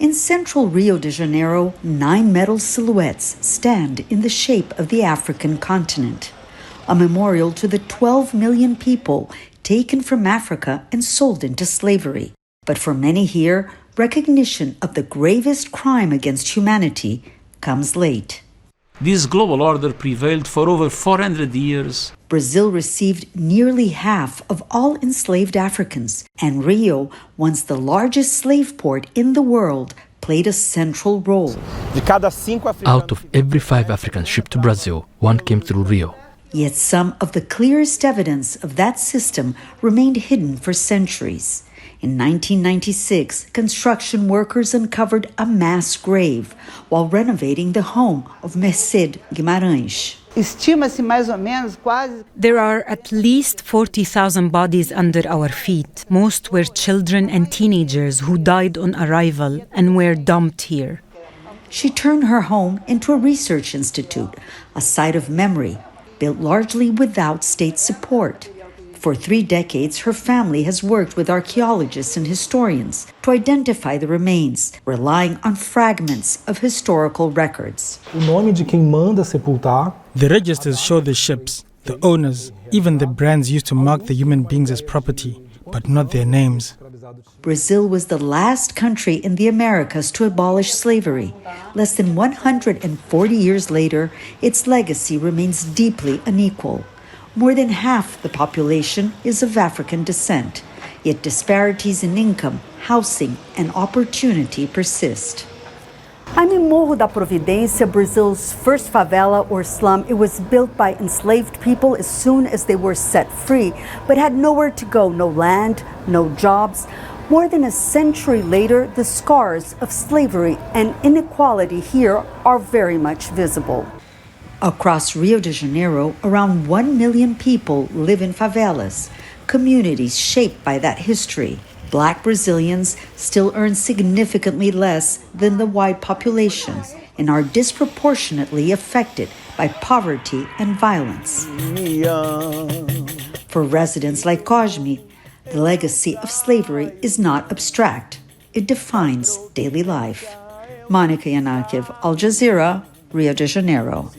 In central Rio de Janeiro, 9 metal silhouettes stand in the shape of the African continent, a memorial to the 12 million people taken from Africa and sold into slavery. But for many here, recognition of the gravest crime against humanity comes late. This global order prevailed for over 400 years. Brazil received nearly half of all enslaved Africans, and Rio, once the largest slave port in the world, played a central role. Out of every 5 Africans shipped to Brazil, 1 came through Rio. Yet some of the clearest evidence of that system remained hidden for centuries. In 1996, construction workers uncovered a mass grave while renovating the home of Merced Guimarães. There are at least 40,000 bodies under our feet. Most were children and teenagers who died on arrival and were dumped here. She turned her home into a research institute, a site of memory, built largely without state support. For 3 decades, her family has worked with archaeologists and historians to identify the remains, relying on fragments of historical records. The registers show the ships, the owners, even the brands used to mark the human beings as property, but not their names. Brazil was the last country in the Americas to abolish slavery. Less than 140 years later, its legacy remains deeply unequal. More than half the population is of African descent, yet disparities in income, housing, and opportunity persist. I'm in Morro da Providência, Brazil's first favela or slum. It was built by enslaved people as soon as they were set free, but had nowhere to go, no land, no jobs. More than a century later, the scars of slavery and inequality here are very much visible. Across Rio de Janeiro, around 1 million people live in favelas, communities shaped by that history. Black Brazilians still earn significantly less than the white population and are disproportionately affected by poverty and violence. For residents like Cosme, the legacy of slavery is not abstract. It defines daily life. Monica Yanakiew, Al Jazeera, Rio de Janeiro.